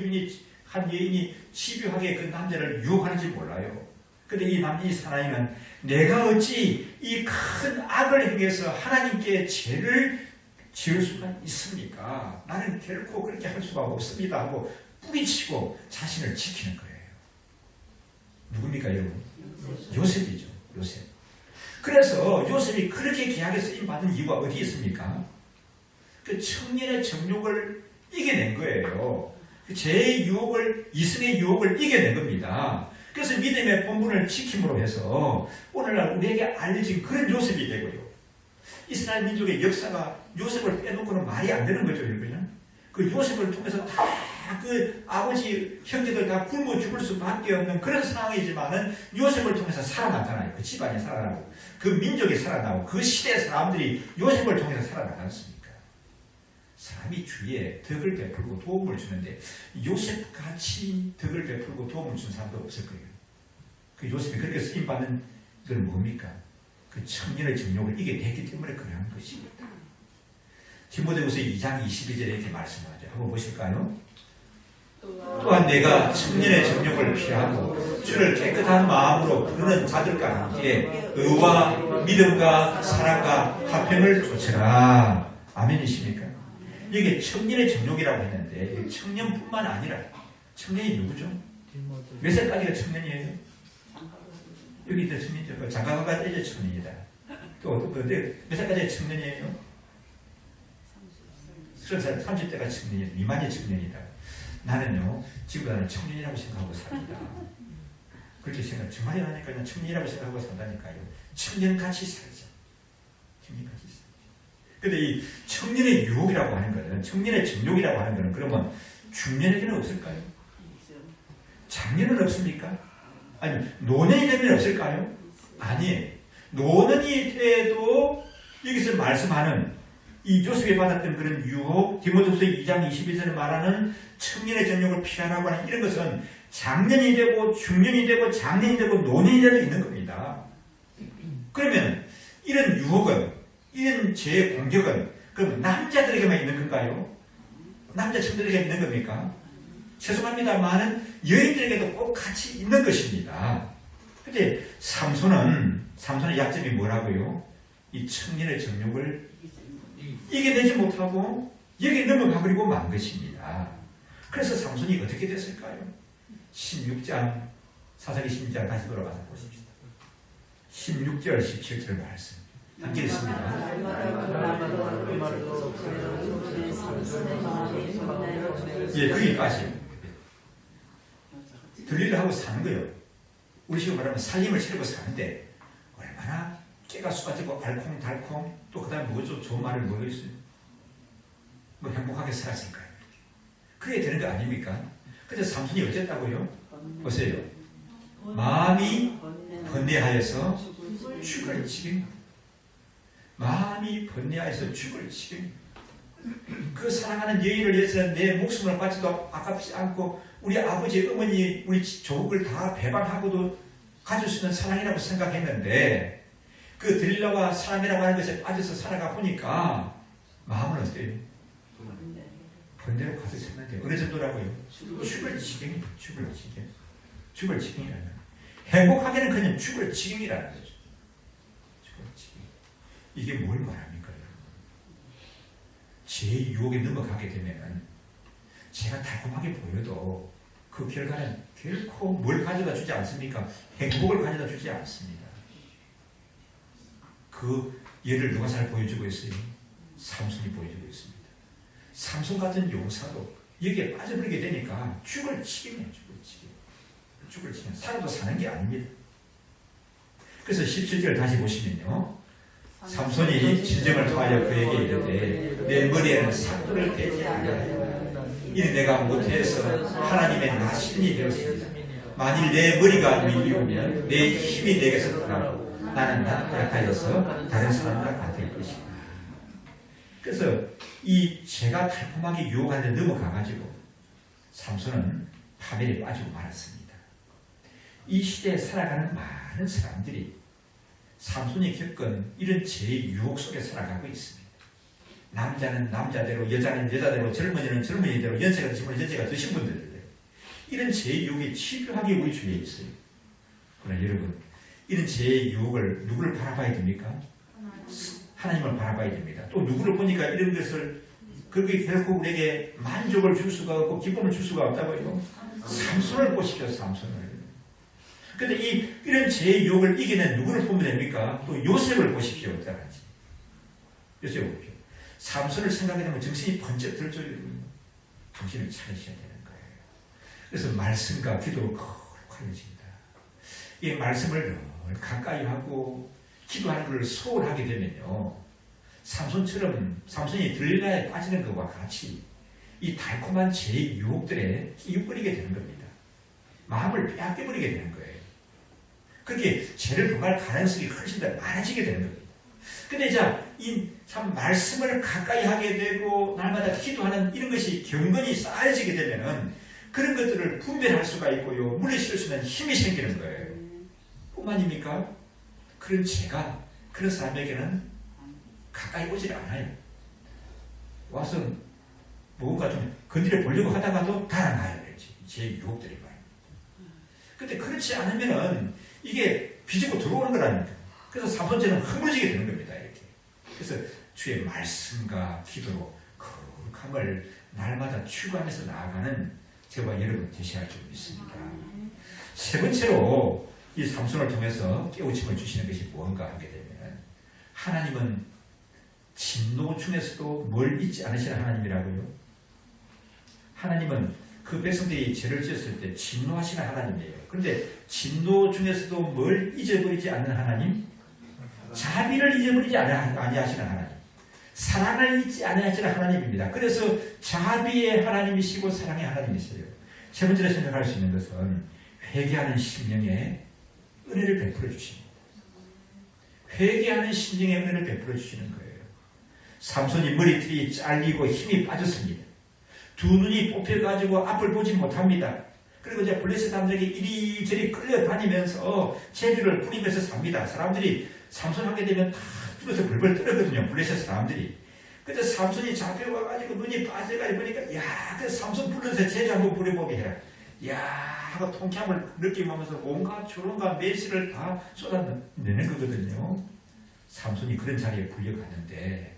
한 여인이 집요하게 그 남자를 유혹하는지 몰라요. 근데 이 사나이는 내가 어찌 이 큰 악을 행해서 하나님께 죄를 지을 수가 있습니까? 나는 결코 그렇게 할 수가 없습니다 하고 뿌리치고 자신을 지키는 거예요. 누굽니까 여러분? 요셉이죠. 요셉. 그래서 요셉이 그렇게 귀하게 쓰임받은 이유가 어디 있습니까? 그 청년의 정욕을 이겨낸 거예요. 죄의 유혹을, 이승의 유혹을 이겨낸 겁니다. 그래서 믿음의 본분을 지킴으로 해서 오늘날 우리에게 알려진 그런 요셉이 되고요. 이스라엘 민족의 역사가 요셉을 빼놓고는 말이 안 되는 거죠, 여러분. 그 요셉을 통해서 다 그 아버지 형제들 다 굶어 죽을 수밖에 없는 그런 상황이지만은 요셉을 통해서 살아났잖아요. 그 집안이 살아나고 그 민족이 살아나고 그 시대의 사람들이 요셉을 통해서 살아나갔습니까? 사람이 주위에 덕을 베풀고 도움을 주는데 요셉같이 덕을 베풀고 도움을 준 사람도 없을 거예요. 그 요셉이 그렇게 쓰임받는 건 뭡니까? 그 청년의 정욕을 이겨냈기 때문에 그러한 것입니다. 디모데후서 2장 22절에 이렇게 말씀하죠. 한번 보실까요? 또한 내가 청년의 정욕을 피하고 주를 깨끗한 마음으로 부르는 자들과 함께 의와 믿음과 사랑과 화평을 좇으라. 아멘이십니까? 이게 청년의 정욕이라고 했는데 청년뿐만 아니라 청년이 누구죠? 몇 살까지가 청년이에요? 여기 있던 청년이죠. 장가가가 이제 청년이다. 또 몇 살까지가 청년이에요? 30살, 30대가 청년이다. 미만이 청년이다. 나는요, 지금보다는 청년이라고 생각하고 삽니다. 그렇게 정말이라니까 그냥 청년이라고 생각하고 산다니까요. 청년같이 살자. 청년같이 살자. 근데 이 청년의 유혹이라고 하는 거는, 청년의 정욕이라고 하는 거는 그러면 중년에게는 없을까요? 장년은 없습니까? 아니, 노년이 되면 없을까요? 아니에요. 노년이 돼도 여기서 말씀하는 이 요셉이 받았던 그런 유혹, 디모데후서 2장 22절에 말하는 청년의 정욕을 피하라고 하는 이런 것은 장년이 되고 중년이 되고 장년이 되고 노년이 되도 있는 겁니다. 그러면 이런 유혹은, 이런 죄의 공격은 그럼 남자들에게만 있는 건가요? 남자 청년들에게 있는 겁니까? 죄송합니다만은 여인들에게도 꼭 같이 있는 것입니다. 근데 삼손의 약점이 뭐라고요? 이 청년의 정욕을 이겨내지 못하고 여기에 넘어가버리고 만 것입니다. 그래서 삼손이 어떻게 됐을까요? 16장, 사사기 16장 다시 돌아가서 보십시다. 16절, 17절 말씀. 함께 읽습니다. 예, 거기까지. 들리려 하고 사는 거예요. 우리 식으로 말하면 살림을 차리고 사는데 얼마나 깨가 쏟아지고 알콩달콩 또 그 다음에 뭐 좀 좋은 말을 뭐가 있어요? 뭐 행복하게 살았을까요? 그래야 되는 거 아닙니까? 근데 삼손이 어쨌다고요? 보세요. 마음이 번뇌하여서 죽을 지경. 마음이 번뇌하여서 죽을 지경. 그 사랑하는 여인을 위해서 내 목숨을 바치도 아깝지 않고 우리 아버지, 어머니, 우리 조국을 다 배반하고도 가질 수 있는 사랑이라고 생각했는데 그 들릴라와 사랑이라고 하는 것에 빠져서 살아가 보니까 마음은 어때요? 번뇌로 가득 찼는데 어느 정도라고요? 죽을 지경이에요. 죽을 지경. 죽을 지경이라는 거예요. 행복하게는 그냥 죽을 지경이라는 거죠. 죽을 지경. 이게 뭘 말합니까? 죄의 유혹에 넘어가게 되면 제가 달콤하게 보여도 그 결과는 결코 뭘 가져다 주지 않습니까? 행복을 가져다 주지 않습니다. 그 예를 누가 잘 보여주고 있어요? 삼손이 보여주고 있습니다. 삼손 같은 용사도 여기에 빠져버리게 되니까 죽을 지경이에요. 죽을 지경. 죽을 지경. 살아도 사는 게 아닙니다. 그래서 17절 다시 보시면요. 삼손이 진정을 토하여 그에게 이르되 내 머리에는 삭도를 대지 아니하였다. 이는 내가 못해서 하나님의 나신이 되었습니다. 만일 내 머리가 밀리우면 내 힘이 내게서 떠나고 나는 약하여서 다른 사람과 같을 것이다. 그래서 이 죄가 달콤하게 유혹하는 데 넘어가가지고 삼손은 파멸에 빠지고 말았습니다. 이 시대에 살아가는 많은 사람들이 삼손이 겪은 이런 죄의 유혹 속에 살아가고 있습니다. 남자는 남자대로, 여자는 여자대로, 젊은이는 젊은이대로, 연세가 드신 분은 연세가 드신 분들대로 이런 죄의 유혹이 치료하게 우리 주위에 있어요. 그러나 여러분, 이런 죄의 유혹을 누구를 바라봐야 됩니까? 하나님을 바라봐야 됩니다. 또 누구를 보니까 이런 것을 그게 결코 우리에게 만족을 줄 수가 없고 기쁨을 줄 수가 없다고요. 삼손을 보십시오. 삼손을. 근데 이런 죄의 유혹을 이겨낸 누구를 보면 됩니까? 또 요셉을 보십시오. 어떡하지? 요셉을 보십시오. 삼손을 생각하게 되면 정신이 번쩍 들 줄이거든요. 정신을 차리셔야 되는 거예요. 그래서 말씀과 기도로 거룩하여진다. 이 말씀을 늘 가까이 하고 기도하는 것을 소홀하게 되면요. 삼손처럼 삼손이 들릴라에 빠지는 것과 같이 이 달콤한 죄의 유혹들에 끼어버리게 되는 겁니다. 마음을 빼앗겨버리게 되는 거예요. 그렇게 죄를 범할 가능성이 훨씬 더 많아지게 되는 겁니다. 근데 이 참 말씀을 가까이 하게 되고 날마다 기도하는 이런 것이 경건이 쌓여지게 되면은 그런 것들을 분별할 수가 있고요. 물리칠 수 있는 힘이 생기는 거예요. 뿐만입니까? 그런 죄가 그런 사람에게는 가까이 오질 않아요. 와서 뭔가 좀 건드려 보려고 하다가도 달아나야 되지. 제 유혹들이 많아요. 근데 그렇지 않으면은 이게 비집고 들어오는 거라니까. 그래서 삼손죄는 허물지게 되는 겁니다. 이렇게. 그래서 주의 말씀과 기도로 거룩함을 날마다 추구하면서 나아가는 저와 여러분 되셔야 줄 믿습니다. 세 번째로 이 삼손을 통해서 깨우침을 주시는 것이 무언가 하게 되면 하나님은 진노 중에서도 뭘 잊지 않으시는 하나님이라고요. 하나님은 그 백성들이 죄를 지었을 때 진노하시는 하나님이에요. 그런데 진노 중에서도 뭘 잊어버리지 않는 하나님? 자비를 잊어버리지 아니하시는 하나님. 사랑을 잊지 아니하시는 하나님입니다. 그래서 자비의 하나님이시고 사랑의 하나님이세요. 세 번째로 생각할 수 있는 것은 회개하는 심령에 은혜를 베풀어 주십니다. 회개하는 심령에 은혜를 베풀어 주시는 거예요. 삼손이 머리털이 잘리고 힘이 빠졌습니다. 두 눈이 뽑혀가지고 앞을 보지 못합니다. 그리고 이제 블레셋 사람들에게 이리저리 끌려다니면서 재주를 부리면서 삽니다. 사람들이 삼손하게 되면 다 죽어서 벌벌 떨거든요. 블레셋 사람들이. 근데 삼손이 잡혀와가지고 눈이 빠져가지고 보니까 야, 그 삼손 불러서 재주 한번 부려보게 해라. 야, 하고 통쾌함을 느끼면서 온갖 조롱과 매실을 다 쏟아내는 거거든요. 삼손이 그런 자리에 불려갔는데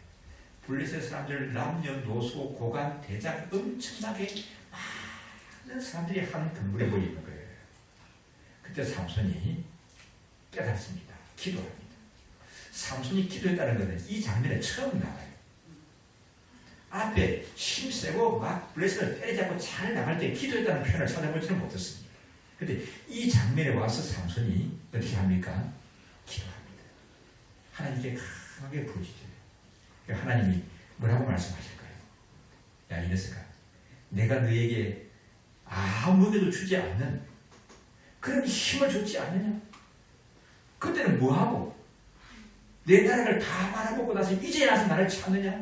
블레셋 사람들 남녀노소 고관 대장 엄청나게 많은 사람들이 한 건물에 모이는 거예요. 그때 삼손이 깨닫습니다. 기도합니다. 삼손이 기도했다는 것은 이 장면에 처음 나와요. 앞에 힘세고 막 블레셋을 때려잡고 잘 나갈 때 기도했다는 표현을 찾아보지는 못했습니다. 그런데 이 장면에 와서 삼손이 어떻게 합니까? 기도합니다. 하나님께 강하게 부르시죠. 하나님이 뭐라고 말씀하실까요? 야, 이 녀석아, 내가 너에게 아무에게도 주지 않는 그런 힘을 줬지 않느냐? 그때는 뭐하고? 내 나라를 다 말아먹고 나서 이제 와서 나를 찾느냐?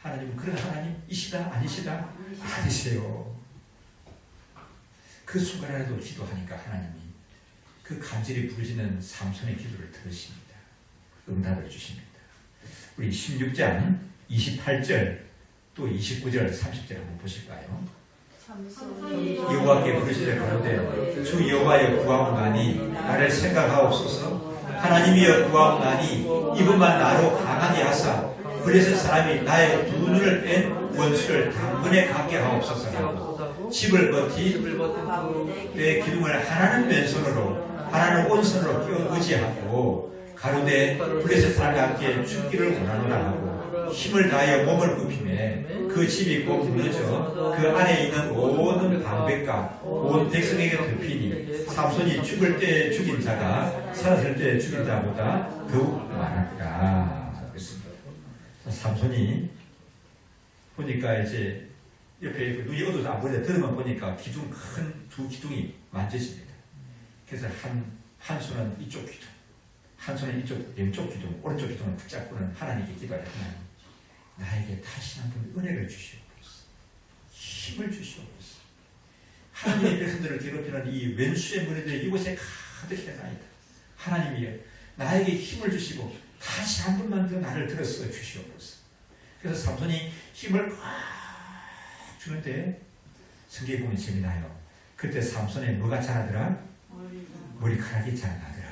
하나님은 그런 하나님이시다? 아니시다? 아니세요. 그 순간에라도 기도하니까 하나님이 그 간절히 부르시는 삼손의 기도를 들으십니다. 응답을 주십니다. 우리 16장 28절 또 29절 30절 한번 보실까요? 여호와께 부르시되 가로되 주 여호와여 구하옵나니 나를 생각하옵소서. 하나님이여 구하옵나니 이분만 나로 강하게 하사 블레셋 사람이 나의 두 눈을 뺀 원수를 단번에 갖게 하옵소서 하고 집을 버티 내 기둥을 하나는 왼손으로 하나는 오른손으로 끼워 의지하고 가로되 블레셋 사람과 함께 죽기를 원하노라 하고 힘을 다하여 몸을 굽히매 그 집이 곧 무너져 그 안에 있는 온 방백과 온 백성에게 덮이니 삼손이 죽을 때 죽인 자가 살았을 때 죽인 자보다 더욱 많았다. 그랬습니다. 삼손이 보니까 이제 옆에 눈이 어두워서 안 보이는데 들으면 보니까 기둥 큰 두 기둥이 만져집니다. 그래서 한 손은 이쪽 기둥, 한 손은 이쪽 왼쪽 기둥, 오른쪽 기둥을 붙잡고는 하나님께 기도하여 하나님 나에게 다시 한번 은혜를 주시옵소서. 힘을 주시옵소서. 하나님의 백성들을 괴롭히는 이 왼수의 무리들이 이곳에 가득해나이다. 하나님이여 나에게 힘을 주시고 다시 한 번만 더 나를 들어서 주시옵소서. 그래서 삼손이 힘을 꽉 주는데 성경에 보면 재미나요. 그때 삼손에 뭐가 자라더라? 머리카락이 자라나더라.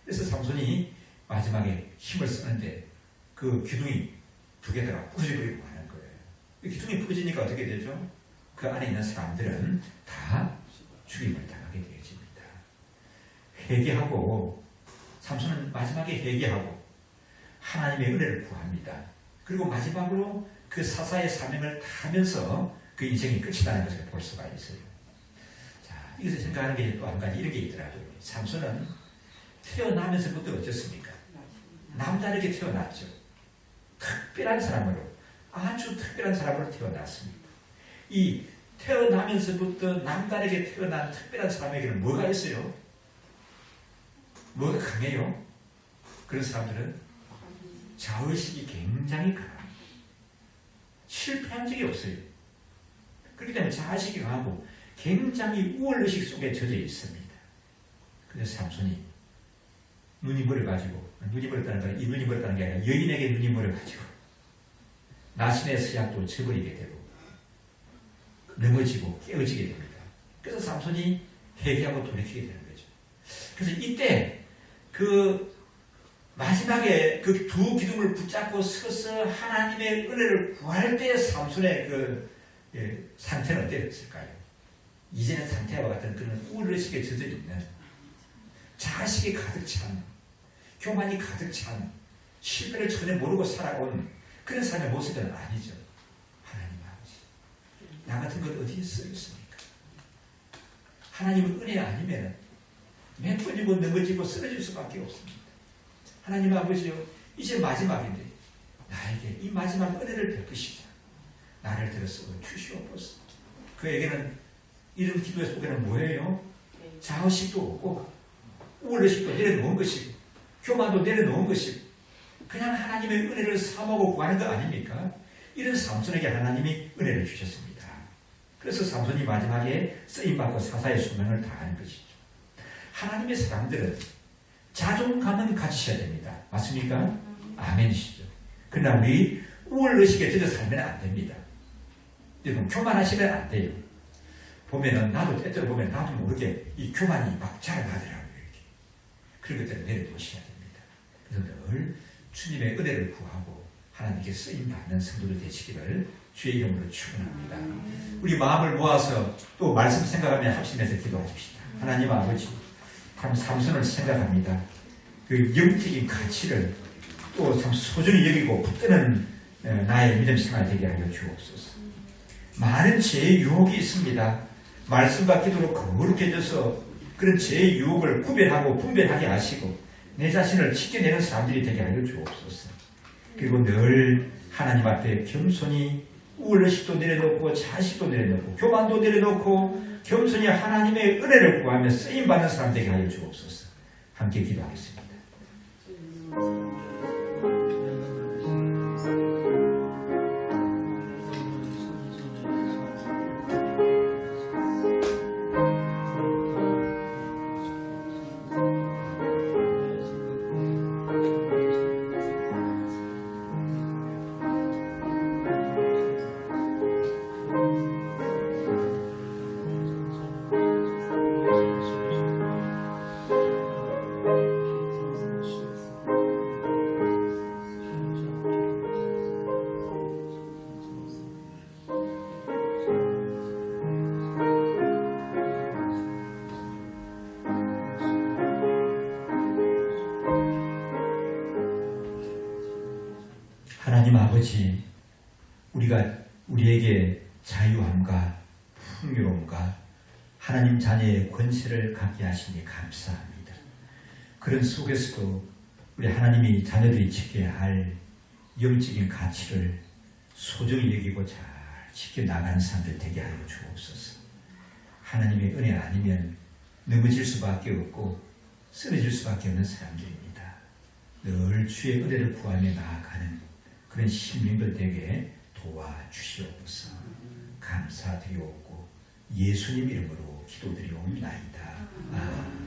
그래서 삼손이 마지막에 힘을 쓰는데 그 기둥이 두 개더라 부서져버리고 하는 거예요. 이 기둥이 부서지니까 어떻게 되죠? 그 안에 있는 사람들은 다 죽임을 당하게 되어집니다. 회개하고 삼손은 마지막에 회개하고 하나님의 은혜를 구합니다. 그리고 마지막으로 그 사사의 사명을 다하면서 그 인생이 끝이 나는 것을 볼 수가 있어요. 자, 여기서 생각하는 게 또 한 가지 이런 게 있더라고요. 삼손은 태어나면서부터 어쨌습니까? 남다르게 태어났죠. 특별한 사람으로, 아주 특별한 사람으로 태어났습니다. 이 태어나면서부터 남다르게 태어난 특별한 사람에게는 뭐가 있어요? 뭐가 강해요? 그런 사람들은 자의식이 굉장히 강합니다. 실패한 적이 없어요. 그렇기 때문에 자의식이 강하고 굉장히 우월의식 속에 젖어 있습니다. 그래서 삼손이 눈이 멀어가지고, 눈이 멀었다는 건 이 눈이 멀었다는 게 아니라 여인에게 눈이 멀어가지고 나신의 서약도 저버리게 되고 넘어지고 깨어지게 됩니다. 그래서 삼손이 회개하고 돌이키게 되는 거죠. 그래서 이때 그 마지막에 그 두 기둥을 붙잡고 서서 하나님의 은혜를 구할 때 삼손의 그 상태는 어땠을까요? 이제는 상태와 같은 그런 우울의식에 젖어 있는 자식이 가득 찬, 교만이 가득 찬, 실패를 전혀 모르고 살아온 그런 사람의 모습은 아니죠. 하나님 아버지, 나 같은 것 어디에 쓰였습니까? 하나님은 은혜 아니면 몇 번이고 넘어지고 쓰러질 수밖에 없습니다. 하나님 아버지요, 이제 마지막인데 나에게 이 마지막 은혜를 베푸시자. 나를 들어서 주시옵소서. 그에게는 이런 기도의 속에는 뭐예요? 자의식도 없고 우월의식도 내려놓은 것이고 교만도 내려놓은 것이고 그냥 하나님의 은혜를 사모하고 구하는 거 아닙니까? 이런 삼손에게 하나님이 은혜를 주셨습니다. 그래서 삼손이 마지막에 쓰임받고 사사의 소명을 다하는 것이죠. 하나님의 사람들은 자존감은 가지셔야 됩니다. 맞습니까? 아멘이시죠. 그러나 우리 우월의식에 젖어 살면 안 됩니다. 여러분, 교만하시면 안 돼요. 보면은, 때때로 보면 나도 모르게 이 교만이 막 자라나더라고요. 이렇게. 그런 것들을 내려놓으셔야 됩니다. 그래서 늘 주님의 은혜를 구하고 하나님께 쓰임받는 성도들 되시기를 주의 이름으로 축원합니다. 우리 마음을 모아서 또 말씀 생각하며 합심해서 기도하십시다. 하나님 아버지, 참 삼손을 생각합니다. 그 영적인 가치를 또 참 소중히 여기고 붙드는 나의 믿음 생활 되게 하여 주옵소서. 많은 죄의 유혹이 있습니다. 말씀과 기도로 거룩해져서 그런 죄의 유혹을 구별하고 분별하게 하시고 내 자신을 지켜내는 사람들이 되게 하여 주옵소서. 그리고 늘 하나님 앞에 겸손히 우월의식도 내려놓고 자식도 내려놓고 교만도 내려놓고 겸손히 하나님의 은혜를 구하며 쓰임받는 사람 되게 하여 주옵소서. 함께 기도하겠습니다. 아버지, 우리에게 자유함과 풍요로움과 하나님 자녀의 권세를 갖게 하시니 감사합니다. 그런 속에서도 우리 하나님이 자녀들이 지켜야 할 영적인 가치를 소중히 여기고 잘 지켜나가는 사람들 되게 하여 주옵소서. 하나님의 은혜 아니면 넘어질 수밖에 없고 쓰러질 수밖에 없는 사람들입니다. 늘 주의 은혜를 구하며 나아가는 그런 심령들 되게 도와주시옵소서. 감사드리옵고 예수님 이름으로 기도드리옵나이다. 아멘.